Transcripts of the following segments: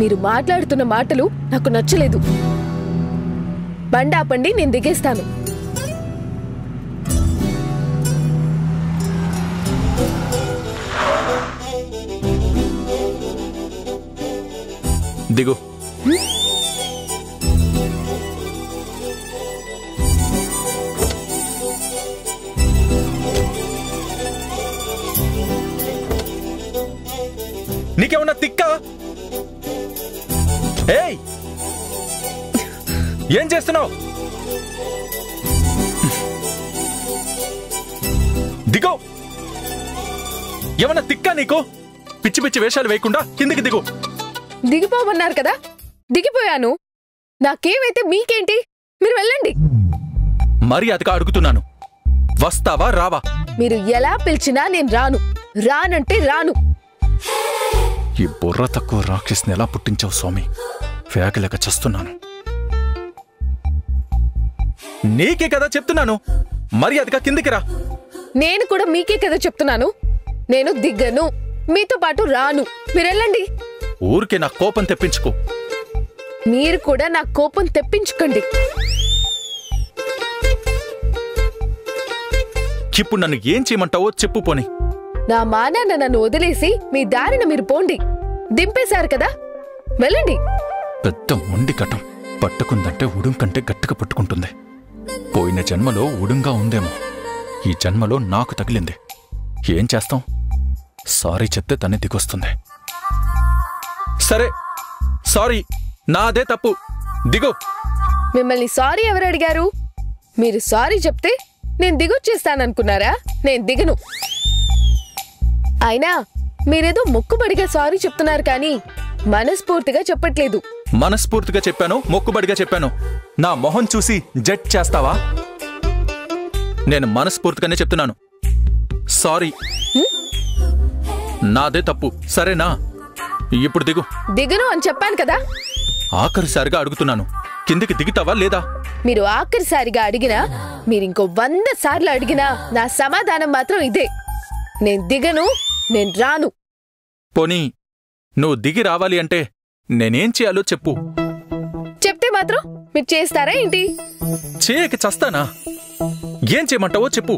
మీరు మాట్లాడుతున్న మాటలు నాకు నచ్చలేదు. బండి ఆపండి, నేను దిగేస్తాను. దిగు. నీకేమన్నా తిక్క? ఏయ్, ఏం చేస్తున్నావు? దిగు. ఏమన్నా తిక్క నీకు? పిచ్చి పిచ్చి వేషాలు వేయకుండా కిందికి దిగు. దిగిపోమన్నారు కదా, దిగిపోయాను. నాకేమైతే మీకేంటి? మీరు వెళ్ళండి. మర్యాదగా అడుగుతున్నాను, వస్తావా రావా? మీరు ఎలా పిలిచినా నేను రాను. రానంటే రాను. ఈ బుర్ర తక్కువ రాక్షసుని ఎలా పుట్టించావు స్వామి? వేగలేక చస్తున్నాను. నీకే కదా చెప్తున్నాను, మర్యాదగా కిందికి రా. నేను కూడా మీకే కదా చెప్తున్నాను. నేను దిగ్గను, మీతో పాటు రాను. మీరెళ్ళండి. ఊరికే నా కోపం తెప్పించుకో. మీరు కూడా నా కోపం తెప్పించుకోండి. ఇప్పుడు నన్ను ఏం చేయమంటావో చెప్పు పోని. నా మానాన్న నన్ను వదిలేసి మీ దారిన మీరు పోండి. దింపేశారు కదా, వెళ్ళండి. పెద్ద మొండి కటం. పట్టుకుందంటే ఉడుం కంటే గట్టిగా పట్టుకుంటుంది. పోయిన జన్మలో ఉడుంగా ఉందేమో, ఈ జన్మలో నాకు తగిలింది. ఏం చేస్తాం? సారీ చెప్తే తనే దిగొస్తుంది. సరే, సారీ, నాదే తప్పు. దిగు. మిమ్మల్ని సారీ ఎవరు అడిగారు? మీరు సారీ చెప్తే నేను దిగొచ్చేస్తాననుకున్నారా? నేను దిగను. అయినా మీరేదో మొక్కుబడిగా సారీ చెప్తున్నారు కానీ మనస్ఫూర్తిగా చెప్పట్లేదు. మనస్ఫూర్తిగా చెప్పాను, మొక్కుబడిగా చెప్పాను. నా మొహం చూసి జడ్జ్ చేస్తావా? నేను మనస్ఫూర్తిగానే చెప్తున్నాను. సారీ, నాదే తప్పు. సరేనా? ఇప్పుడు దిగు. దిగను అని చెప్పాను కదా. ఆఖరిసారిగా అడుగుతున్నాను, కిందికి దిగుతావా లేదా? మీరు ఆఖరిసారిగా అడిగినా, మీరింకో 100 సార్లు అడిగినా నా సమాధానం మాత్రం ఇదే. నేను దిగను, నేను రాను. పోనీ నువ్వు దిగి రావాలి అంటే నేనేం చేయాలో చెప్పు. చెప్తే మాత్రం మీరు చేస్తారా ఏంటి? చేయక చస్తానా? ఏం చేయమంటావో చెప్పు.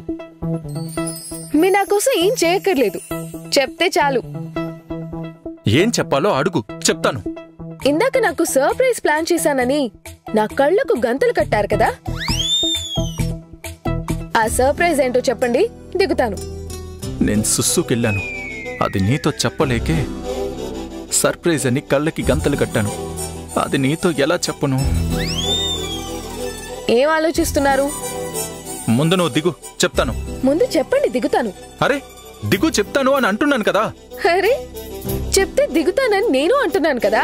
మీ నా కోసం ఏం చేయక్కర్లేదు, చెప్తే చాలు. ఏం చెప్పాలో అడుగు, చెప్తాను. ఇందాక నాకు సర్ప్రైజ్ ప్లాన్ చేశానని నా కళ్ళకు గంతలు కట్టారు కదా, ఆ సర్ప్రైజ్ ఏంటో చెప్పండి, దిగుతాను. నేను సుస్సుకెళ్ళాను, అది నీతో చెప్పలేకే సర్ప్రైజ్ అని కళ్ళకి గంతలు కట్టాను. అది నీతో ఎలా చెప్పను? ఏం ఆలోచిస్తున్నారు? ముందు నువ్వు దిగు, చెప్తాను. ముందు చెప్పండి, దిగుతాను. అరే, దిగు చెప్తాను అని అంటున్నాను కదా. అరే, చెప్తే దిగుతానని నేను అంటున్నాను కదా.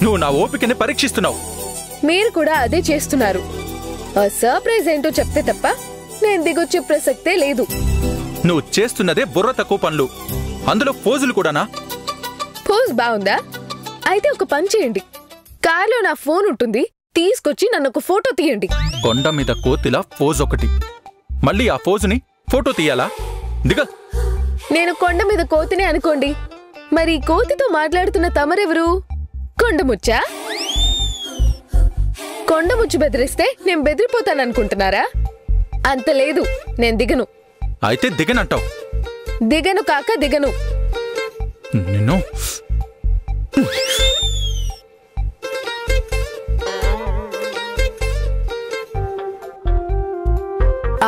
నువ్వు నా ఓపికని పరీక్షిస్తున్నావు. మీరు కూడా అదే చేస్తున్నారు. ఆ సర్ప్రైజ్ ఏంటో చెప్తే తప్ప నేను దిగొచ్చే ప్రసక్తే లేదు. నువ్వు చేస్తున్నదే బుర్ర తక్కువ పనులు, అందులో పోజులు కూడానా? పోజ్ బాగుందా? అయితే ఒక పని చేయండి, కార్లో నా ఫోన్ ఉంటుంది, తీసుకొచ్చి నన్ను ఒక ఫోటో తీయండి. కొండ మీద కోతిలా పోజ్ ఒకటి, మళ్ళీ ఆ పోజుని ఫోటో తీయాలా? దిగ. నేను కొండ మీద కోతినే అనుకోండి, మరి కోతితో మాట్లాడుతున్న తమరెవరు? కొండముచ్చా? కొండముచ్చు బెదిరిస్తే నేను బెదిరిపోతాననుకుంటున్నారా? అంత లేదు, నేను దిగను. అయితే దిగనంటావు? దిగను కాక దిగను. నిన్ను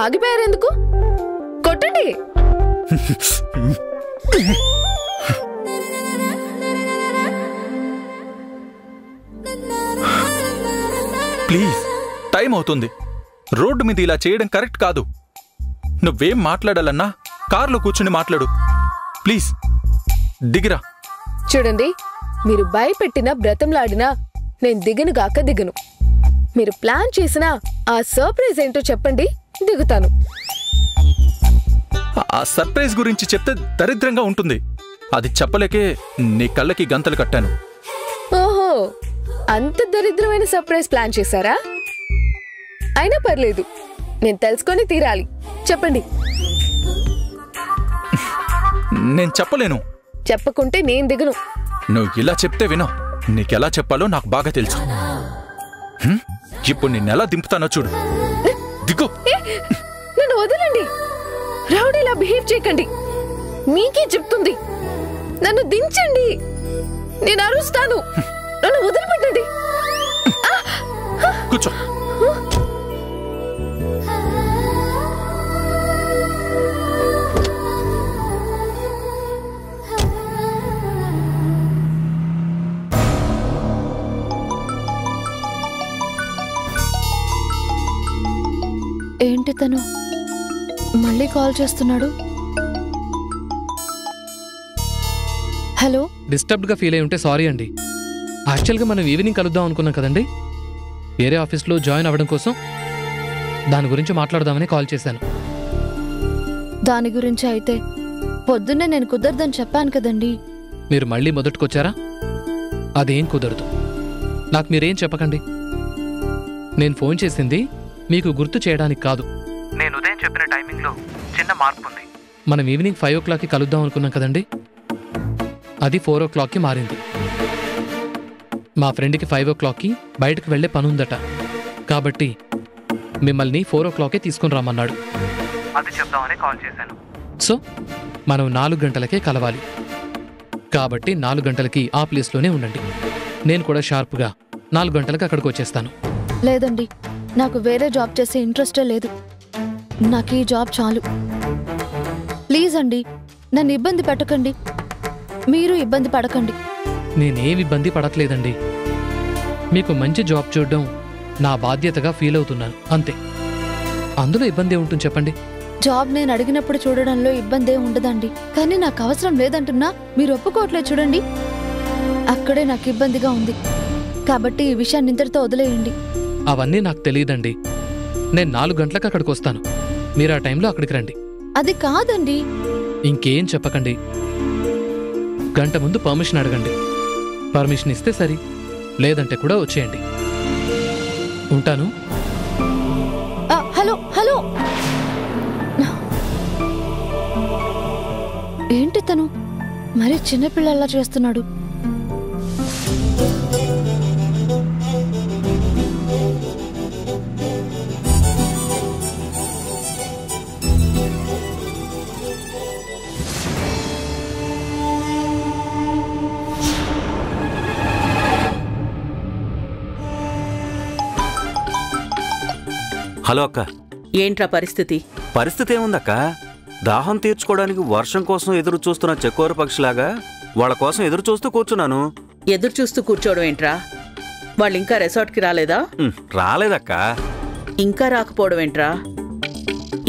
ఆగిపోయారెందుకు? కొట్టండి. ప్లీజ్, టైం అవుతుంది. రోడ్డు మీద ఇలా చేయడం కరెక్ట్ కాదు. నువ్వేం మాట్లాడాలన్నా కార్లో కూర్చుని మాట్లాడు. ప్లీజ్ దిగిరా. చూడండి, మీరు భయపెట్టినా బ్రతంలాడినా నేను దిగను గాక దిగను. మీరు ప్లాన్ చేసినా ఆ సర్ప్రైజ్ ఏంటో చెప్పండి, దిగుతాను. ఆ సర్ప్రైజ్ గురించి చెప్తే దరిద్రంగా ఉంటుంది. అది చెప్పలేకే నీ కళ్ళకి గంతలు కట్టాను. ఓహో, అంత దరిద్రమైన సర్ప్రైజ్ ప్లాన్ చేశారా? అయినా పర్లేదు, నేను తెలుసుకొని తీరాలి. చెప్పండి. నేను చెప్పలేను. చెప్పకుంటే నేను దిగను. నువ్వు ఇలా చెప్తే విను. నీకెలా చెప్పాలో నాకు బాగా తెలుసు. ఇప్పుడు నిన్నెలా దింపుతానో చూడు. దిగు. నన్ను వదలండి. రౌడీలా బిహేవ్ చేయకండి. మీకే చెప్తుంది. నన్ను దించండి. నేను అరుస్తాను. నన్ను వదిలిపెట్టండి. కూర్చో. ఏంటి తను మళ్ళీ కాల్ చేస్తున్నాడు? హలో. డిస్టర్బ్డ్గా ఫీల్ అయి ఉంటే సారీ అండి. యాక్చువల్గా మనం ఈవినింగ్ కలుద్దాం అనుకున్నాం కదండి, వేరే ఆఫీస్లో జాయిన్ అవ్వడం కోసం. దాని గురించి మాట్లాడదామని కాల్ చేశాను. దాని గురించి అయితే పొద్దున్నే నేను కుదరదని చెప్పాను కదండి. మీరు మళ్ళీ మొదటికొచ్చారా? అదేం కుదరదు. నాకు మీరేం చెప్పకండి. నేను ఫోన్ చేసింది మీకు గుర్తు చేయడానికి కాదు. నేను ఉదయం చెప్పిన టైమింగ్లో చిన్న మార్పు ఉంది. మనం ఈవినింగ్ 5 o'clockకి కలుద్దాం అనుకున్నాం కదండి, అది 4 o'clockకి మారింది. మా ఫ్రెండ్కి 5 o'clockకి బయటకు వెళ్లే పని ఉందట. కాబట్టి మిమ్మల్ని 4 o'clockకే తీసుకుని రమ్మన్నాడు. అది చెప్దామని కాల్ చేశాను. సో మనం 4 గంటలకే కలవాలి. కాబట్టి 4 గంటలకి ఆ ప్లేస్లోనే ఉండండి. నేను కూడా షార్ప్గా 4 గంటలకు అక్కడికి వచ్చేస్తాను. లేదండి, నాకు వేరే జాబ్ చేసే ఇంట్రెస్టే లేదు. నాకు ఈ జాబ్ చాలు. ప్లీజ్ అండి, నన్ను ఇబ్బంది పెట్టకండి. మీరు ఇబ్బంది పడకండి. నేనేం ఇబ్బంది పడట్లేదండి. మీకు మంచి జాబ్ చూడడం నా బాధ్యతగా ఫీల్ అవుతున్నాను, అంతే. అందులో ఇబ్బంది ఉంటుంది చెప్పండి. జాబ్ నేను అడిగినప్పుడు చూడడంలో ఇబ్బందే ఉండదండి. కానీ నాకు అవసరం లేదంటున్నా మీరు ఒప్పుకోవట్లేదు చూడండి. అక్కడే నాకు ఇబ్బందిగా ఉంది. కాబట్టి ఈ విషయాన్ని ఇంతటితో వదిలేయండి. అవన్నీ నాకు తెలియదండి. నేను 4 గంటలకు అక్కడికి వస్తాను. మీరు ఆ టైంలో అక్కడికి రండి. అది కాదండి. ఇంకేం చెప్పకండి. గంట ముందు పర్మిషన్ అడగండి. పర్మిషన్ ఇస్తే సరి, లేదంటే కూడా వచ్చేయండి. ఉంటాను. Hello hello. ఏంటి తను మరి చిన్నపిల్లల్లా చేస్తున్నాడు? హలో అక్క. ఏంట్రా పరిస్థితి? పరిస్థితి ఏముందక్క? దాహం తీర్చుకోవడానికి వర్షం కోసం ఎదురు చూస్తున్న చెకోర పక్షిలాగా వాళ్ళ కోసం ఎదురు చూస్తూ కూర్చున్నాను. ఎదురు చూస్తూ కూర్చోవడం ఏంట్రా? వాళ్ళు ఇంకా రిసార్ట్కి రాలేదా? రాలేదక్క. ఇంకా రాకపోవడం ఏంట్రా?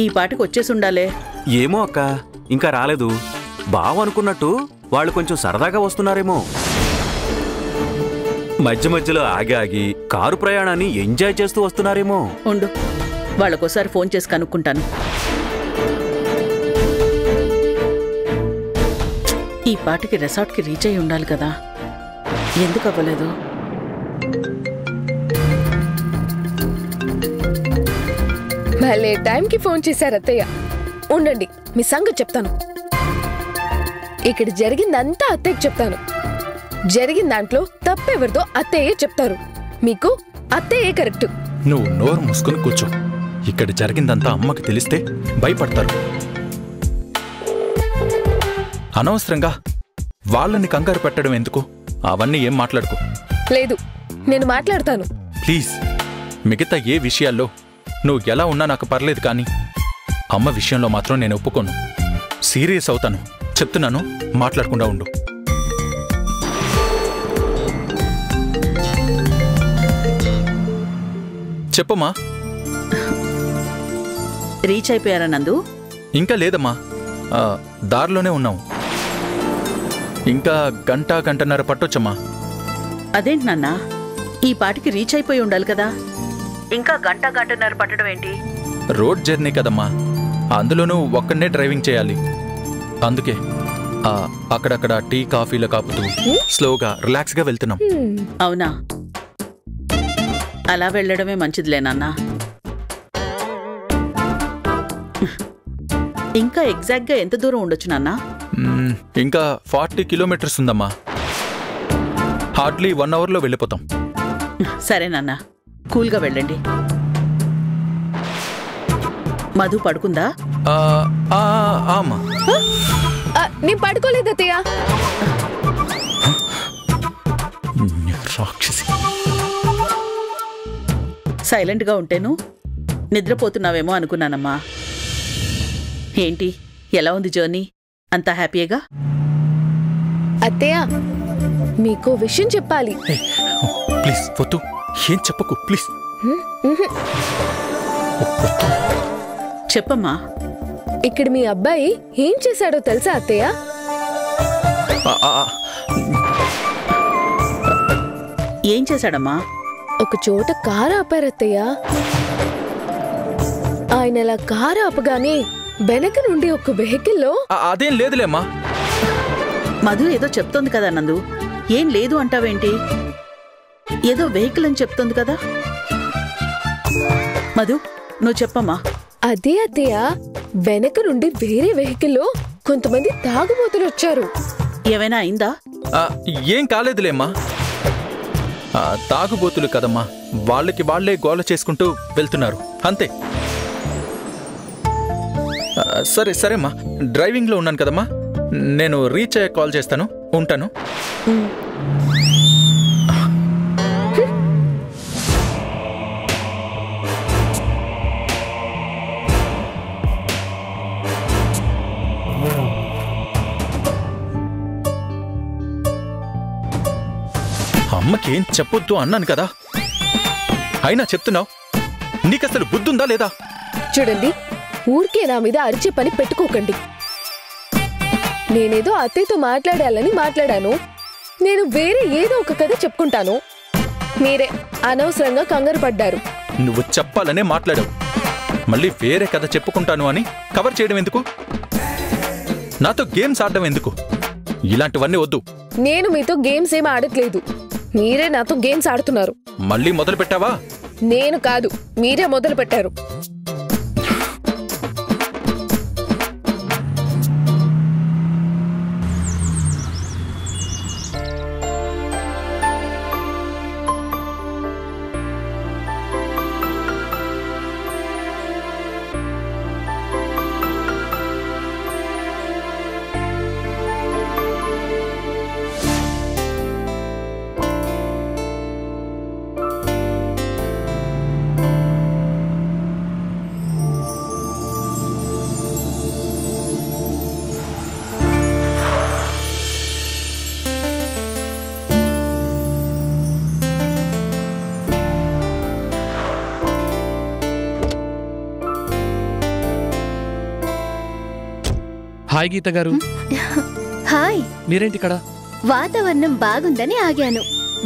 ఈ పాటికి వచ్చేసి ఉండాలే. ఏమో అక్క, ఇంకా రాలేదు. బావ అనుకున్నట్టు వాళ్ళు కొంచెం సరదాగా వస్తున్నారేమో. మధ్య మధ్యలో ఆగి ఆగి కారు ప్రయాణాన్ని ఎంజాయ్ చేస్తూ వస్తున్నారేమో. ఉండు, వాళ్ళకోసారి ఫోన్ చేసి కనుక్కుంటాను. ఈ పాటికి రిసార్ట్కి రీచ్ అయి ఉండాలి కదా, ఎందుకు అవ్వలేదు? భలే టైంకి ఫోన్ చేశారు అత్తయ్య. ఉండండి, మీ సంగతి చెప్తాను. ఇక్కడ జరిగిందంతా అత్తయ్యకి చెప్తాను. జరిగిన దాంట్లో తప్పెవరిదో అత్తయ్యే చెప్తారు. మీకు అత్తయ్యే కరెక్ట్. నువ్వు నోరు మూసుకుని కూర్చో. ఇక్కడ జరిగిందంతా అమ్మకి తెలిస్తే భయపడతారు. అనవసరంగా వాళ్ళని కంగారు పెట్టడం ఎందుకు? అవన్నీ ఏం మాట్లాడుకో. లేదు, నేను మాట్లాడతాను. ప్లీజ్, మిగతా ఏ విషయాల్లో నువ్వు ఎలా ఉన్నా నాకు పర్లేదు, కానీ అమ్మ విషయంలో మాత్రం నేను ఒప్పుకోను. సీరియస్ అవుతాను, చెప్తున్నాను. మాట్లాడకుండా ఉండు. చెప్పమ్మా. రీచ్ అయిపోయారా నందు? ఇంకా లేదమ్మా, దారిలోనే ఉన్నాం. ఇంకా గంటన్నర పట్టొచ్చమ్మా. అదేంటి నాన్నా, ఈ పాటికి రీచ్ అయిపోయి ఉండాలి కదా, ఇంకా గంటన్నర పట్టడం ఏంటి? రోడ్ జర్నీ కదమ్మా, అందులోనూ ఒక్కడే డ్రైవింగ్ చేయాలి. అందుకే అక్కడక్కడ టీ కాఫీలు కాపుతూ స్లోగా రిలాక్స్గా వెళ్తున్నాం. అవునా, అలా వెళ్ళడమే మంచిదిలే నాన్నా. ఇంకా ఎగ్జాక్ట్గా ఎంత దూరం ఉండొచ్చు నాన్నా? ఇంకా 40 kilometers ఉందమ్మా. హార్డ్లీ 1 అవర్లో వెళ్ళిపోతాం. సరే నాన్న, కూల్గా వెళ్ళండి. మధు పడుకుందా? అమ్మా, నేను పడుకోలేదు అత్తయ్య. రాక్షసి. సైలెంట్గా ఉంటేను నిద్రపోతున్నావేమో అనుకున్నానమ్మా. ఏంటి, ఎలా ఉంది జర్నీ? అంతా హ్యాపీగా? అత్తయ్య, మీకు విషయం చెప్పాలి. ప్లీజ్ వద్దు, ఏం చెప్పకు ప్లీజ్. చెప్పమ్మా. ఇక్కడ మీ అబ్బాయి ఏం చేశాడో తెలుసా అత్తయ్య? ఏం చేశాడమ్మా? ఒక చోట కారు ఆపారత్తయ్య. ఆయన అలా కారు ఆపగానే వెనక నుండి ఒక వెహికల్లో... అదేం లేదులేమ్మా. మధు ఏదో చెప్తోంది కదా నందు, ఏం లేదు అంటావేంటి? ఏదో వెహికల్ అని చెప్తోంది కదా. మధు, నువ్వు చెప్పమ్మా. అదే అత్తయ్య, వెనక నుండి వేరే వెహికల్లో కొంతమంది తాగుబోతులు వచ్చారు. ఏమైనా అయిందా? ఏం కాలేదులేమ్మా. తాగుబోతులు కదమ్మా, వాళ్ళకి వాళ్లే గోల చేసుకుంటూ వెళ్తున్నారు అంతే. సరే సరేమ్మా, డ్రైవింగ్లో ఉన్నాను కదమ్మా, నేను రీచ్ అయ్యే కాల్ చేస్తాను. ఉంటాను. అమ్మకి ఏం చెప్పొద్దు అన్నాను కదా, అయినా చెప్తున్నావు. నీకసలు బుద్ధుందా లేదా? చూడండి, ఊరికే నా మీద అరిచే పని పెట్టుకోకండి. నేనేదో అత్తయ్యతో మాట్లాడాలని మాట్లాడాను. నేను వేరే ఏదో ఒక కథ చెప్పుకుంటాను. మీరే అనవసరంగా కంగారు పడ్డారు. నువ్వు చెప్పాలనే మాట్లాడావు, మళ్ళీ వేరే కథ చెప్పుకుంటాను అని కవర్ చేయడం ఎందుకు? నాతో గేమ్స్ ఆడడం ఎందుకు? ఇలాంటివన్నీ వద్దు. నేను మీతో గేమ్స్ ఏం ఆడట్లేదు, మీరే నాతో గేమ్స్ ఆడుతున్నారు. మళ్ళీ మొదలు పెట్టావా? నేను కాదు, మీరే మొదలు పెట్టారు. హాయ్ గీత గారు. హాయ్. మీరేంటి ఇక్కడ? వాతావరణం బాగుందని ఆగాను.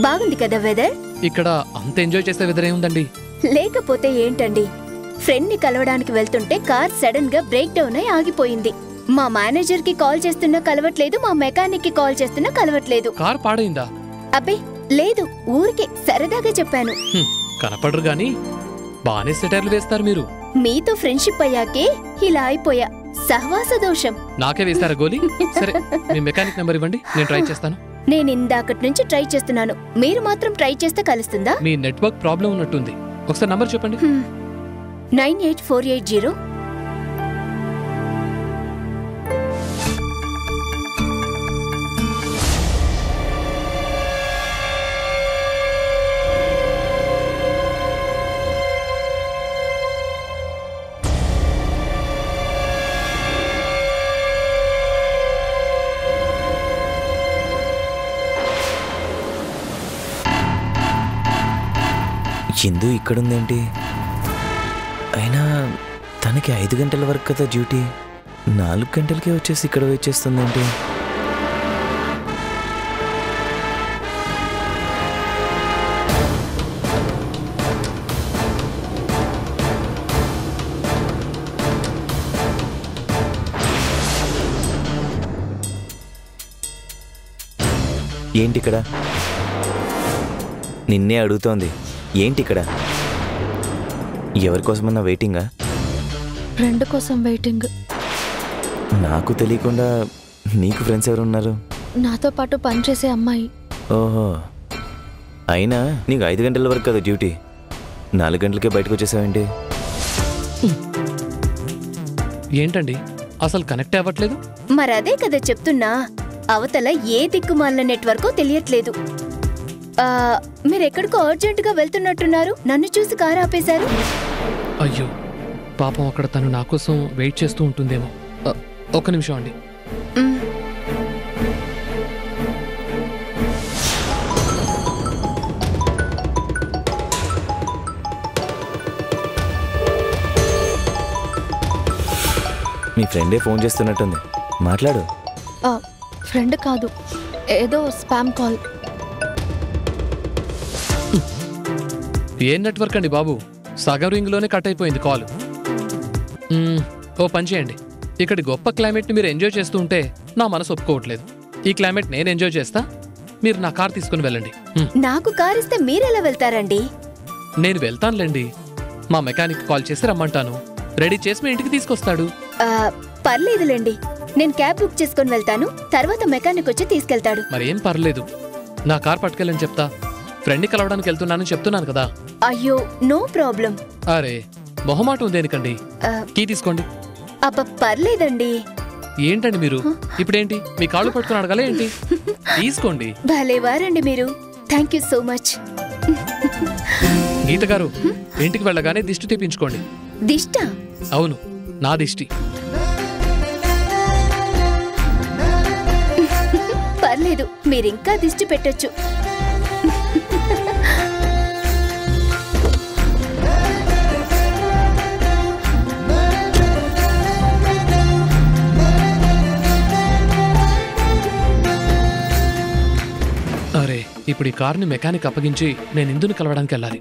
బాగుంది కదా వెదర్? ఇక్కడ అంత ఎంజాయ్ చేసే వెదర్ ఏముందండి? లేకపోతే ఏంటండి, ఫ్రెండ్ ని కలవడానికి వెళ్తుంటే కార్ సడన్ గా బ్రేక్ డౌన్ అయి ఆగిపోయింది. మా మేనేజర్ కి కాల్ చేస్తున్నా కలవట్లేదు, మా మెకానిక్ కి కాల్ చేస్తున్నా కలవట్లేదు. కార్ పాడైందా? అబ్బే లేదు, ఊరికే సరదాగా చెప్పాను. కనపడరు గాని బానే సెటైర్లు వేస్తారు మీరు. మీతో ఫ్రెండ్షిప్ అయ్యాకే ఇలా అయిపోయా. సహవాస దోషం. నాకే వేస్తారా గోలీ? సరే, మీ మెకానిక్ నెంబర్ ఇవ్వండి, నేను ట్రై చేస్తాను. నేను ఇందాకటి నుంచి ట్రై చేస్తున్నాను, మీరు మాత్రం ట్రై చేస్తే కలుస్తుందా? మీ నెట్వర్క్ ప్రాబ్లం ఉన్నట్టుంది, ఒకసారి నంబర్ చెప్పండి. 98480. ఇందు ఇక్కడుందేంటి? అయినా తనకి 5 గంటల వరకు కదా డ్యూటీ, 4 గంటలకే వచ్చేసి ఇక్కడ వెయిట్ చేస్తుందేంటి? ఏంటిక్కడ? నిన్నే అడుగుతోంది, ఏంటిక్కడ? ఎవరికోసమన్నా వెయిటింగా? ఫ్రెండ్ కోసం వెయిటింగ్. నాకు తెలియకుండా నీకు ఫ్రెండ్స్ ఎవరు ఉన్నారు? నాతో పాటు పనిచేసే అమ్మాయి. ఓహో, అయినా నీకు 5 గంటల వరకు కదా డ్యూటీ, 4 గంటలకే బయటకు వచ్చేసావేంటి? ఏంటండి అసలు కనెక్ట్ అవ్వట్లేదు? మరదే కదా చెప్తున్నా, అవతల ఏ దిక్కుమాలిన నెట్వర్కో తెలియట్లేదు. మీరెక్కడికో అర్జెంటుగా వెళ్తున్నట్టున్నారు, నన్ను చూసి కారు ఆపేశారు. అయ్యో పాపం, అక్కడ తను నా కోసం వెయిట్ చేస్తూ ఉంటుందేమో. ఒక్క నిమిషం అండి. మీ ఫ్రెండే ఫోన్ చేస్తున్నట్టుంది, మాట్లాడు. ఫ్రెండ్ కాదు, ఏదో స్పామ్ కాల్. ఏం నెట్వర్క్ అండి బాబు, సగం రింగ్లోనే కట్ అయిపోయింది కాల్. ఓ పని చేయండి, ఇక్కడి గొప్ప క్లైమేట్ని మీరు ఎంజాయ్ చేస్తూ ఉంటే నా మనసు ఒప్పుకోవట్లేదు. ఈ క్లైమేట్ నేను ఎంజాయ్ చేస్తా, మీరు నా కార్ తీసుకుని వెళ్ళండి. నాకు కార్ ఇస్తే మీరెలా వెళ్తారండి? నేను వెళ్తానులేండి, మా మెకానిక్ కాల్ చేసి రమ్మంటాను, రెడీ చేసి మీ ఇంటికి తీసుకొస్తాడు. పర్లేదులేండి, నేను క్యాబ్ బుక్ చేసుకుని వెళ్తాను, తర్వాత మెకానిక్ వచ్చి తీసుకెళ్తాడు. మరేం పర్లేదు, నా కార్ పట్టుకెళ్ళని చెప్తా. ఫ్రెండ్ని కలవడానికి వెళ్తున్నానని చెప్తున్నాను కదా. అయ్యో నో ప్రాబ్లం. అరే మొహమాటం దేనికండి, కీ తీసుకోండి. అబ్బ పర్లేదండి. ఏంటండి మీరు ఇప్పుడేంటి మీ కాళ్ళు పట్టుకుని అడగాలే ఏంటి? తీసుకోండి. భలేవారండి మీరు, థ్యాంక్ యూ సో మచ్. గీత గారు, ఇంటికి వెళ్ళగానే దిష్టి తీపించుకోండి. దిష్టా? అవును, నా దిష్టి. పర్లేదు, మీరింకా దిష్టి పెట్టొచ్చు. అరే ఇప్పుడు ఈ కార్ని మెకానిక్ అప్పగించి నేను ఇందుని కలవడానికి వెళ్ళాలి.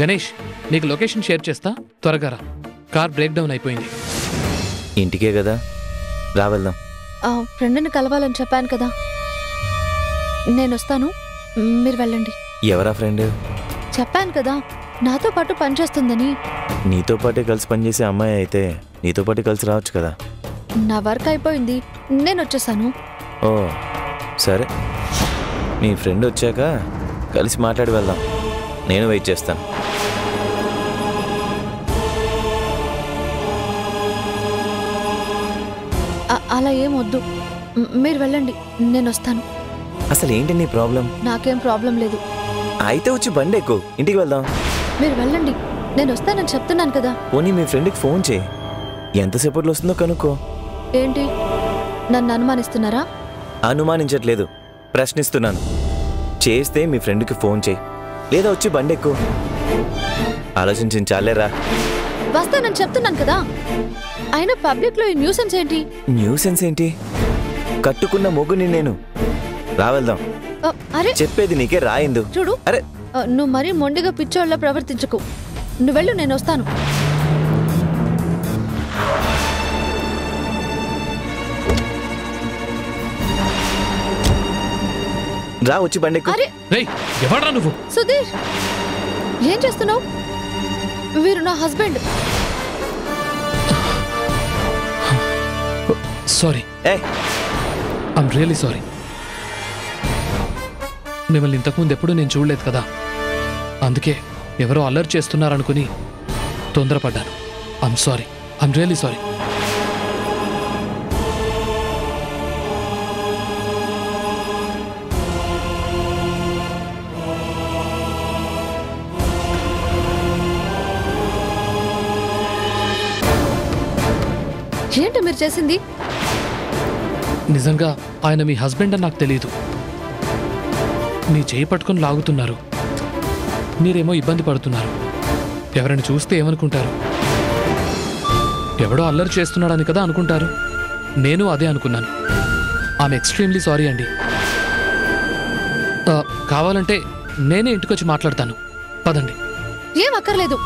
గణేష్, నీకు లొకేషన్ షేర్ చేస్తా, త్వరగా రా. కార్ బ్రేక్ డౌన్ అయిపోయింది. ఇంటికే కదా, రా వెళ్దాం. ఫ్రెండ్ని కలవాలని చెప్పాను కదా, నేను వస్తాను, మీరు వెళ్ళండి. ఎవరా ఫ్రెండ్? చెప్పాను కదా, నాతో పాటు పనిచేస్తుందని. నీతో పాటే కలిసి పనిచేసే అమ్మాయి అయితే నీతో పాటు కలిసి రావచ్చు కదా. నా వర్క్ అయిపోయింది, నేను వచ్చేసాను. ఓ సరే, మీ ఫ్రెండ్ వచ్చాక కలిసి మాట్లాడి వెళ్దాం, నేను వెయిట్ చేస్తాను. అలా ఏం వద్దు, మీరు వెళ్ళండి, నేను వస్తాను. అసలు ఏంటి నీ ప్రాబ్లం? నాకేం ప్రాబ్లం లేదు. అయితే వచ్చి బండి ఎక్కు, ఇంటికి వెళ్దాం. మీరు వెళ్ళండి, నేను వస్తానని చెప్తున్నాను కదా. పోనీ మీ ఫ్రెండ్కి ఫోన్ చేయి, ఎంతసేపట్లో వస్తుందో కనుక్కో. ఏంటి, నన్ను అనుమానిస్తున్నారా? అనుమానించట్లేదు, ప్రశ్నిస్తున్నాను. చేస్తే మీ ఫ్రెండ్కి ఫోన్ చేయి, లేదా వచ్చి బండి ఎక్కు. ఆలోచించాలేరా. వస్తానని చెప్తున్నాను కదా. అయినా పబ్లిక్ లో ఈ న్యూసెన్స్ ఏంటి? న్యూసెన్స్ ఏంటి? కట్టుకున్న మొగ్గుని నేను. రా వెళ్దాం. అరే చెప్పేది నీకే, రాయిందు. చూడు, అరే నువ్వు మరీ మొండిగా పిచ్చోళ్ళ ప్రవర్తించకు. నువ్వు వెళ్ళు, నేను వస్తాను. రా, వచ్చి బండి ఎక్కు. ఎవడ్రా నువ్వు? సుధీర్, ఏం చేస్తున్నావు? వీరు నా husband. Sorry, I'm really sorry. మిమ్మల్ని ఇంతకుముందు ఎప్పుడూ నేను చూడలేదు కదా, అందుకే ఎవరో అల్లరి చేస్తున్నారనుకుని తొందరపడ్డాను. I'm sorry, I'm really sorry. ఏంటి మీరు చేసింది? నిజంగా ఆయన మీ హస్బెండ్ అని నాకు తెలియదు. నీ చేయి పట్టుకుని లాగుతున్నారు, మీరేమో ఇబ్బంది పడుతున్నారు. ఎవరైనా చూస్తే ఏమనుకుంటారు? ఎవడో అల్లరి చేస్తున్నాడని కదా అనుకుంటారు. నేను అదే అనుకున్నాను. ఐఎమ్ ఎక్స్ట్రీమ్లీ సారీ అండి. కావాలంటే నేనే ఇంటికొచ్చి మాట్లాడతాను, పదండి. ఏం అక్కర్లేదు.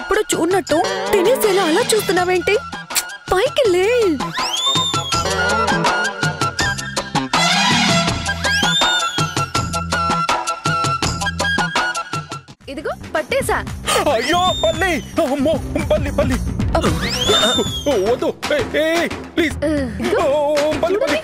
ఎప్పుడో చూడనట్టు తినేసేలా అలా చూస్తున్నావేంటి? పైకి లే. ఇదిగో పట్టేశా. అయ్యో పల్లి, అమ్మో పల్లి పల్లి, వద్దు ప్లీజ్, పల్లి పల్లి.